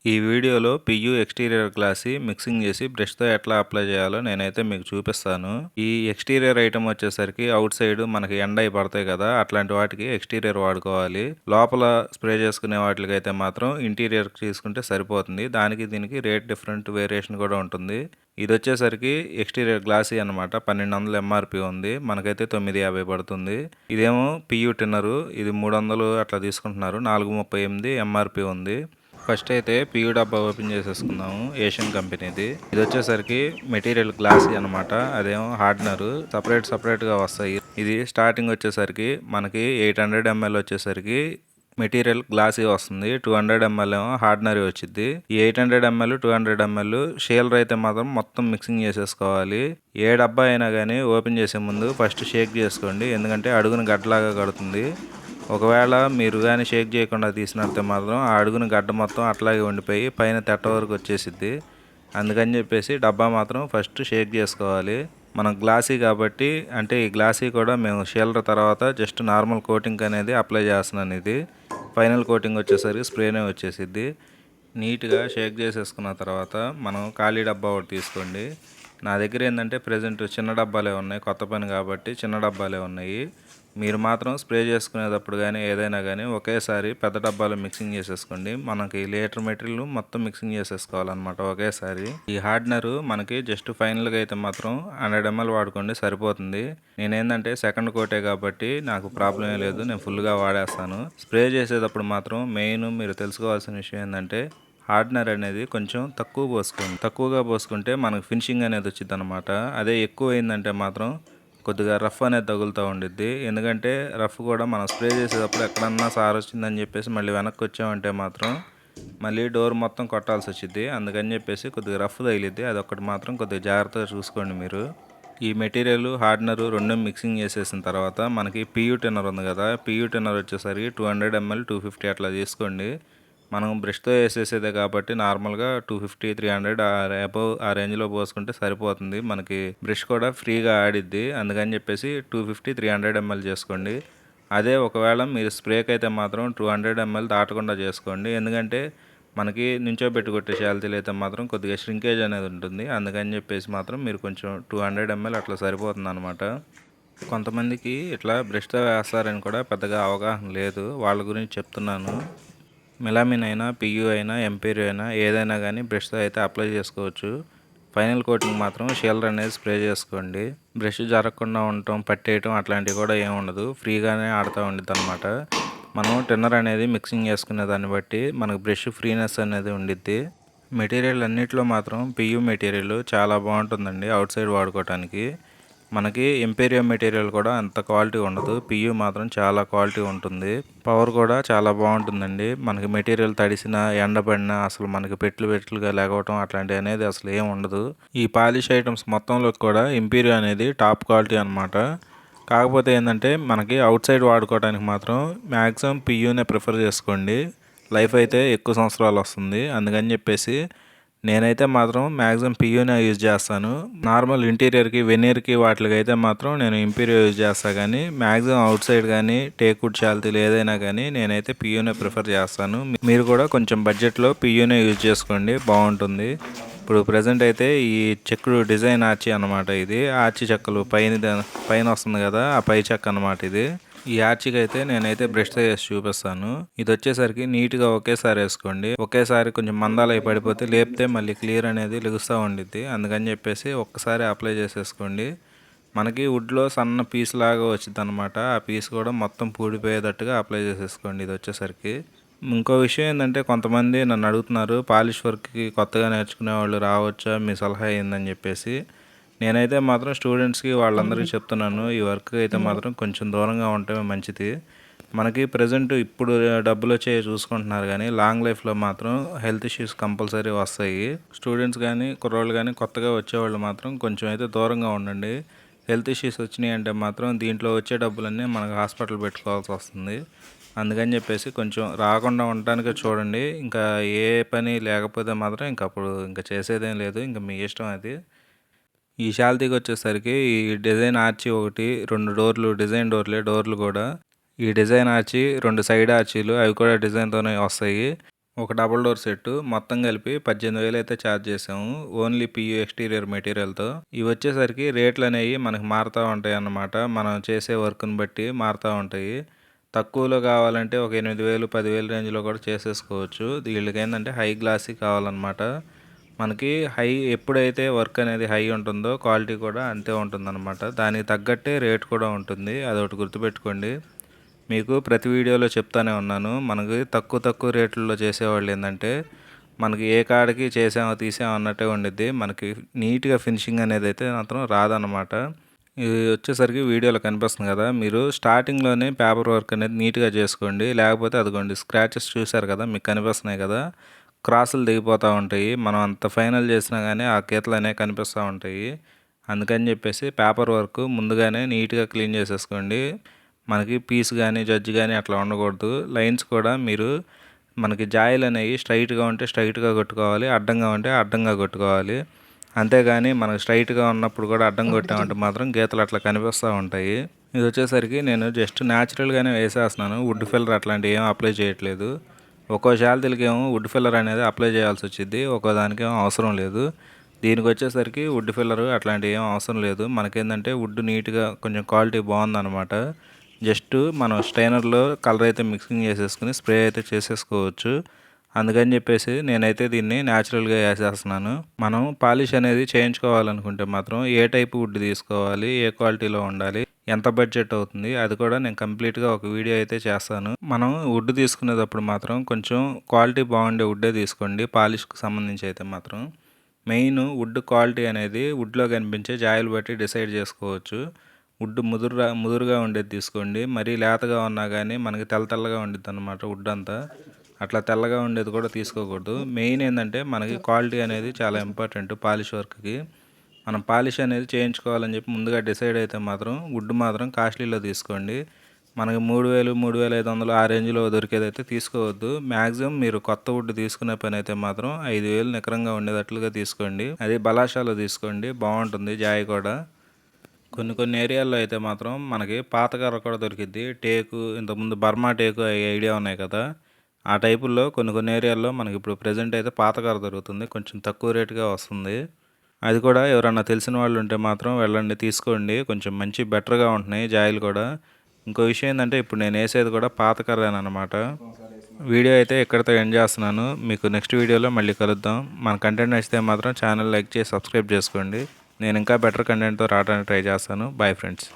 ఈ వీడియోలో PU exterior glossy mixing చేసి బ్రష్తో ఎట్లా అప్లై చేయాలో నేనైతే మీకు చూపిస్తాను. ఈ ఎక్స్టీరియర్ ఐటమ్ వచ్చేసరికి అవుట్ సైడ్ మనకి ఎండ అయి పడతాయి కదా, అట్లాంటి వాటికి ఎక్స్టీరియర్ వాడుకోవాలి. లోపల స్ప్రే చేసుకునే వాటికైతే మాత్రం ఇంటీరియర్ తీసుకుంటే సరిపోతుంది. దానికి దీనికి రేట్ డిఫరెంట్ వేరియేషన్ కూడా ఉంటుంది. ఇది వచ్చేసరికి ఎక్స్టీరియర్ గ్లాసీ అనమాట. 1200 ఎంఆర్పి ఉంది, మనకైతే 950 పడుతుంది. ఇదేమో పియు టిన్నరు, ఇది 300 అట్లా తీసుకుంటున్నారు. 438 ఎంఆర్పి ఉంది. ఫస్ట్ అయితే పియు డబ్బా ఓపెన్ చేసేసుకుందాము, ఏషియన్ కంపెనీది. ఇది వచ్చేసరికి మెటీరియల్ గ్లాసీ అనమాట, అదేమో హార్డ్నరు సపరేట్గా వస్తాయి. ఇది స్టార్టింగ్ వచ్చేసరికి మనకి 800 ml వచ్చేసరికి మెటీరియల్ గ్లాసీ వస్తుంది. 200 ml ఏమో హార్డ్నరీ వచ్చింది. ఈ 800 ml 200 ml షేలర్ అయితే మాత్రం మొత్తం మిక్సింగ్ చేసేసుకోవాలి. ఏ డబ్బా అయినా కానీ ఓపెన్ చేసే ముందు ఫస్ట్ షేక్ చేసుకోండి, ఎందుకంటే అడుగున గడ్డలాగా కడుతుంది. ఒకవేళ మీరు కానీ షేక్ చేయకుండా తీసినట్టే మాత్రం ఆ అడుగున గడ్డ మొత్తం అట్లాగే ఉండిపోయి పైన తెట్ట వరకు వచ్చేసిద్ది. అందుకని చెప్పేసి డబ్బా మాత్రం ఫస్ట్ షేక్ చేసుకోవాలి. మనం గ్లాసీ కాబట్టి, అంటే ఈ గ్లాసీ కూడా మేము షీలర్ తర్వాత జస్ట్ నార్మల్ కోటింగ్ అనేది అప్లై చేస్తున్నాను. ఇది ఫైనల్ కోటింగ్ వచ్చేసరికి స్ప్రేనే వచ్చేసిద్ది. నీట్గా షేక్ చేసేసుకున్న తర్వాత మనం ఖాళీ డబ్బా ఒకటి తీసుకోండి. నా దగ్గర ఏంటంటే ప్రజెంట్ చిన్న డబ్బాలే ఉన్నాయి, కొత్త పని కాబట్టి చిన్న డబ్బాలే ఉన్నాయి. మీరు మాత్రం స్ప్రే చేసుకునేటప్పుడు కానీ ఏదైనా కానీ ఒకేసారి పెద్ద డబ్బాలో మిక్సింగ్ చేసేసుకోండి. మనకి లీటర్ మెటీరియల్ మొత్తం మిక్సింగ్ చేసేసుకోవాలన్నమాట ఒకేసారి. ఈ హార్డ్నర్ మనకి జస్ట్ ఫైనల్గా అయితే మాత్రం 100 ml వాడుకోండి సరిపోతుంది. నేనేంటంటే సెకండ్ కోటే కాబట్టి నాకు ప్రాబ్లం లేదు, నేను ఫుల్గా వాడేస్తాను. స్ప్రే చేసేటప్పుడు మాత్రం మెయిన్ మీరు తెలుసుకోవాల్సిన విషయం ఏంటంటే హార్డ్నర్ అనేది కొంచెం తక్కువగా పోసుకుంటే మనకు ఫినిషింగ్ అనేది వచ్చింది అనమాట. అదే ఎక్కువ అయిందంటే మాత్రం కొద్దిగా రఫ్ అనేది తగులుతూ ఉండిద్ది. ఎందుకంటే రఫ్ కూడా మనం స్ప్రే చేసేటప్పుడు ఎక్కడన్నా సార్ వచ్చిందని చెప్పేసి మళ్ళీ వెనక్కి వచ్చామంటే మాత్రం మళ్ళీ డోర్ మొత్తం కొట్టాల్సి వచ్చింది. అందుకని చెప్పేసి కొద్దిగా రఫ్ తగిలిద్ది, అదొకటి మాత్రం కొద్దిగా జాగ్రత్తగా చూసుకోండి మీరు. ఈ మెటీరియల్ హార్డ్నరు రెండు మిక్సింగ్ చేసేసిన తర్వాత మనకి పియు టిన్నర్ ఉంది కదా, పియు టిన్నర్ వచ్చేసరికి 200 ml 250 అట్లా తీసుకోండి. మనం బ్రష్తో వేసేసేదే కాబట్టి నార్మల్గా 250 300 అబవ్ ఆ రేంజ్లో పోసుకుంటే సరిపోతుంది. మనకి బ్రష్ కూడా ఫ్రీగా ఆడిద్ది, అందుకని చెప్పేసి 250 300 ml చేసుకోండి. అదే ఒకవేళ మీరు స్ప్రేకి అయితే మాత్రం 200 ml దాటకుండా చేసుకోండి, ఎందుకంటే మనకి నుంచోబెట్టి కొట్టే శాలితీలు అయితే మాత్రం కొద్దిగా ష్రింకేజ్ అనేది ఉంటుంది. అందుకని చెప్పేసి మాత్రం మీరు కొంచెం 200 ml అట్లా సరిపోతుంది అనమాట. కొంతమందికి ఇట్లా బ్రష్తో వేస్తారని కూడా పెద్దగా అవగాహన లేదు, వాళ్ళ గురించి చెప్తున్నాను. మెలామిన్ అయినా, పియు అయినా, ఎంపీరియో అయినా ఏదైనా కానీ బ్రష్తో అయితే అప్లై చేసుకోవచ్చు. ఫైనల్ కోటింగ్ మాత్రం షీలర్ అనేది స్ప్రే చేసుకోండి. బ్రష్ జరగకుండా ఉండటం, పట్టేయటం అట్లాంటివి కూడా ఏమి ఉండదు, ఫ్రీగానే ఆడుతూ ఉండిద్ది అనమాట. మనం టిన్నర్ అనేది మిక్సింగ్ చేసుకునే దాన్ని బట్టి మనకు బ్రష్ ఫ్రీనెస్ అనేది ఉండిద్ది. మెటీరియల్ అన్నిటిలో మాత్రం పియు మెటీరియల్ చాలా బాగుంటుందండి అవుట్ సైడ్ వాడుకోవటానికి. మనకి ఎంపీరియో మెటీరియల్ కూడా అంత క్వాలిటీ ఉండదు, పియు మాత్రం చాలా క్వాలిటీ ఉంటుంది. పవర్ కూడా చాలా బాగుంటుందండి. మనకి మెటీరియల్ తడిసినా ఎండబడినా అసలు మనకి పెట్లుగా లేకపోవటం అట్లాంటివి అనేది అసలు ఏం ఉండదు. ఈ పాలిష్ ఐటమ్స్ మొత్తంలో కూడా ఎంపీరియో అనేది టాప్ క్వాలిటీ అనమాట. కాకపోతే ఏంటంటే మనకి అవుట్ సైడ్ వాడుకోవడానికి మాత్రం మ్యాక్సిమం పియూనే ప్రిఫర్ చేసుకోండి, లైఫ్ అయితే ఎక్కువ సంవత్సరాలు వస్తుంది. అందుకని చెప్పేసి నేనైతే మాత్రం మ్యాక్సిమం పియూనే యూజ్ చేస్తాను. నార్మల్ ఇంటీరియర్కి వెనీర్కి వాటికి అయితే మాత్రం నేను ఇంపీరియో యూజ్ చేస్తాను, కానీ మ్యాక్సిమం అవుట్ సైడ్ కానీ టేక్వుడ్ శాలితీలు ఏదైనా కానీ నేనైతే పియూనే ప్రిఫర్ చేస్తాను. మీరు కూడా కొంచెం బడ్జెట్లో పియూనే యూజ్ చేసుకోండి, బాగుంటుంది. ఇప్పుడు ప్రజెంట్ అయితే ఈ చెక్కుడు డిజైన్ ఆర్చి అనమాట. ఇది ఆర్చి చెక్కలు పైన వస్తుంది కదా, ఆ పై చెక్క అనమాట ఇది. ఈ ఆర్చికి అయితే నేనైతే బ్రష్తో వేసి చూపిస్తాను. ఇది వచ్చేసరికి నీట్గా ఒకేసారి వేసుకోండి. ఒకేసారి కొంచెం మందాలు అయి పడిపోతే లేపితే మళ్ళీ క్లియర్ అనేది లెగుస్తూ ఉండిద్ది. అందుకని చెప్పేసి ఒక్కసారి అప్లై చేసేసుకోండి. మనకి వుడ్లో సన్న పీస్ లాగా వచ్చింది అనమాట, ఆ పీస్ కూడా మొత్తం పూడిపోయేటట్టుగా అప్లై చేసేసుకోండి. ఇది వచ్చేసరికి ఇంకో విషయం ఏంటంటే కొంతమంది నన్ను అడుగుతున్నారు, పాలిష్ వర్క్కి కొత్తగా నేర్చుకునే వాళ్ళు రావచ్చా, మీ సలహా ఏందని చెప్పేసి. నేనైతే మాత్రం స్టూడెంట్స్కి వాళ్ళందరికీ చెప్తున్నాను, ఈ వర్క్ అయితే మాత్రం కొంచెం దూరంగా ఉండటమే మంచిది. మనకి ప్రజెంట్ ఇప్పుడు డబ్బులు వచ్చేవి చూసుకుంటున్నారు, కానీ లాంగ్ లైఫ్లో మాత్రం హెల్త్ ఇష్యూస్ కంపల్సరీ వస్తాయి. స్టూడెంట్స్ కానీ కుర్రోళ్ళు కానీ కొత్తగా వచ్చేవాళ్ళు మాత్రం కొంచెం అయితే దూరంగా ఉండండి. హెల్త్ ఇష్యూస్ వచ్చినాయి అంటే మాత్రం దీంట్లో వచ్చే డబ్బులన్నీ మనకు హాస్పిటల్ పెట్టుకోవాల్సి వస్తుంది. అందుకని చెప్పేసి కొంచెం రాకుండా ఉండటానికే చూడండి. ఇంకా ఏ పని లేకపోతే మాత్రం ఇంక అప్పుడు ఇంకా చేసేదేం లేదు, ఇంకా మీ ఇష్టం అది. ఈ శాల్తీకి వచ్చేసరికి ఈ డిజైన్ ఆర్చి ఒకటి, 2 డోర్లు డిజైన్ డోర్లు కూడా. ఈ డిజైన్ ఆర్చి 2 సైడ్ ఆర్చీలు, అవి కూడా డిజైన్తోనే వస్తాయి. ఒక డబుల్ డోర్ సెట్ మొత్తం కలిపి 18,000 అయితే ఛార్జ్ చేసాము. ఓన్లీ పియూ ఎక్స్టీరియర్ మెటీరియల్తో. ఇవి వచ్చేసరికి రేట్లు అనేవి మనకి మారుతూ ఉంటాయి అన్నమాట. మనం చేసే వర్క్ని బట్టి మారుతూ ఉంటాయి. తక్కువలో కావాలంటే ఒక 8,000 10,000 రేంజ్లో కూడా చేసేసుకోవచ్చు. వీళ్ళకి ఏంటంటే హై గ్లాసీ కావాలన్నమాట. మనకి ఎప్పుడైతే వర్క్ అనేది హై ఉంటుందో క్వాలిటీ కూడా అంతే ఉంటుందన్నమాట. దానికి తగ్గట్టే రేట్ కూడా ఉంటుంది. అదొకటి గుర్తుపెట్టుకోండి. మీకు ప్రతి వీడియోలో చెప్తానే ఉన్నాను. మనకి తక్కువ రేట్లలో చేసేవాళ్ళు ఏంటంటే మనకి ఏ కాడికి చేసామో తీసామో అన్నట్టే ఉండిద్ది. మనకి నీట్గా ఫినిషింగ్ అనేది అయితే మాత్రం రాదన్నమాట. ఇది వచ్చేసరికి వీడియోలో కనిపిస్తుంది కదా, మీరు స్టార్టింగ్లోనే పేపర్ వర్క్ అనేది నీట్గా చేసుకోండి. లేకపోతే అదిగోండి స్క్రాచెస్ చూసారు కదా, మీకు కనిపిస్తున్నాయి కదా, క్రాసులు దిగిపోతూ ఉంటాయి. మనం అంత ఫైనల్ చేసినా కానీ ఆ గీతలు అనేవి కనిపిస్తూ ఉంటాయి. అందుకని చెప్పేసి పేపర్ వర్క్ ముందుగానే నీట్గా క్లీన్ చేసేసుకోండి. మనకి పీస్ కానీ జడ్జ్ కానీ అట్లా ఉండకూడదు. లైన్స్ కూడా మీరు మనకి జాయిలు అనేవి స్ట్రైట్గా ఉంటే స్ట్రైట్గా కొట్టుకోవాలి, అడ్డంగా ఉంటే అడ్డంగా కొట్టుకోవాలి. అంతేగాని మనకు స్ట్రైట్గా ఉన్నప్పుడు కూడా అడ్డం కొట్టామంటే మాత్రం గీతలు అట్లా కనిపిస్తూ ఉంటాయి. ఇది వచ్చేసరికి నేను జస్ట్ న్యాచురల్గానే వేసేస్తున్నాను. వుడ్ ఫిల్లర్ అట్లాంటివి ఏం అప్లై చేయట్లేదు. ఒక్కో శాలరీలకి ఏమో వుడ్ ఫిల్లర్ అనేది అప్లై చేయాల్సి వచ్చింది, ఒక్కో దానికి ఏమో అవసరం లేదు. దీనికి వచ్చేసరికి వుడ్ ఫిల్లర్ అట్లాంటివి ఏం అవసరం లేదు. మనకేంటంటే వుడ్ నీట్గా కొంచెం క్వాలిటీ బాగుందన్నమాట. జస్ట్ మనం స్ట్రైనర్లో కలర్ అయితే మిక్సింగ్ చేసేసుకుని స్ప్రే అయితే చేసేసుకోవచ్చు. అందుకని చెప్పేసి నేనైతే దీన్ని న్యాచురల్గా వేసేస్తున్నాను. మనం పాలిష్ అనేది చేయించుకోవాలనుకుంటే మాత్రం ఏ టైపు వుడ్ తీసుకోవాలి, ఏ క్వాలిటీలో ఉండాలి, ఎంత బడ్జెట్ అవుతుంది, అది కూడా నేను కంప్లీట్గా ఒక వీడియో అయితే చేస్తాను. మనం వుడ్ తీసుకునేటప్పుడు మాత్రం కొంచెం క్వాలిటీ బాగుండే వుడ్డే తీసుకోండి. పాలిష్కి సంబంధించి అయితే మాత్రం మెయిన్ వుడ్ క్వాలిటీ అనేది వుడ్లో కనిపించే జాయిలు బట్టి డిసైడ్ చేసుకోవచ్చు. వుడ్ ముదురుగా ఉండేది తీసుకోండి. మరీ లేతగా ఉన్నా కానీ మనకి తెల్లగా ఉండిద్ది అన్నమాట వుడ్ అంతా. అట్లా తెల్లగా ఉండేది కూడా తీసుకోకూడదు. మెయిన్ ఏంటంటే మనకి క్వాలిటీ అనేది చాలా ఇంపార్టెంట్ పాలిష్ వర్క్కి. మనం పాలిష్ అనేది చేయించుకోవాలని చెప్పి ముందుగా డిసైడ్ అయితే మాత్రం వుడ్ మాత్రం కాస్ట్లీలో తీసుకోండి. మనకి 3,000 3,500 ఆ రేంజ్లో దొరికేదైతే తీసుకోవద్దు. మ్యాక్సిమం మీరు కొత్త వుడ్ తీసుకునే పని అయితే మాత్రం 5,000 నికరంగా ఉండేటట్లుగా తీసుకోండి. అది బలాషాలో తీసుకోండి, బాగుంటుంది జాయ్ కూడా. కొన్ని ఏరియాల్లో అయితే మాత్రం మనకి పాత కర్ర కూడా దొరికిద్ది. టేకు, ఇంతకుముందు బర్మా టేకు ఐడియా ఉన్నాయి కదా, ఆ టైపుల్లో కొన్ని ఏరియాల్లో మనకి ఇప్పుడు ప్రజెంట్ అయితే పాత కర్ర దొరుకుతుంది. కొంచెం తక్కువ రేటుగా వస్తుంది. అది కూడా ఎవరన్నా తెలిసిన వాళ్ళు ఉంటే మాత్రం వెళ్ళండి, తీసుకోండి. కొంచెం మంచి బెటర్గా ఉంటున్నాయి జాయిలు కూడా. ఇంకో విషయం ఏంటంటే ఇప్పుడు నేను వేసేది కూడా పాత కర్రేనమాట. వీడియో అయితే ఇక్కడితో ఎండ్ చేస్తున్నాను. మీకు నెక్స్ట్ వీడియోలో మళ్ళీ కలుద్దాం. మన కంటెంట్ నచ్చితే మాత్రం ఛానల్ లైక్ చేసి సబ్స్క్రైబ్ చేసుకోండి. నేను ఇంకా బెటర్ కంటెంట్తో రావడానికి ట్రై చేస్తాను. Bye friends.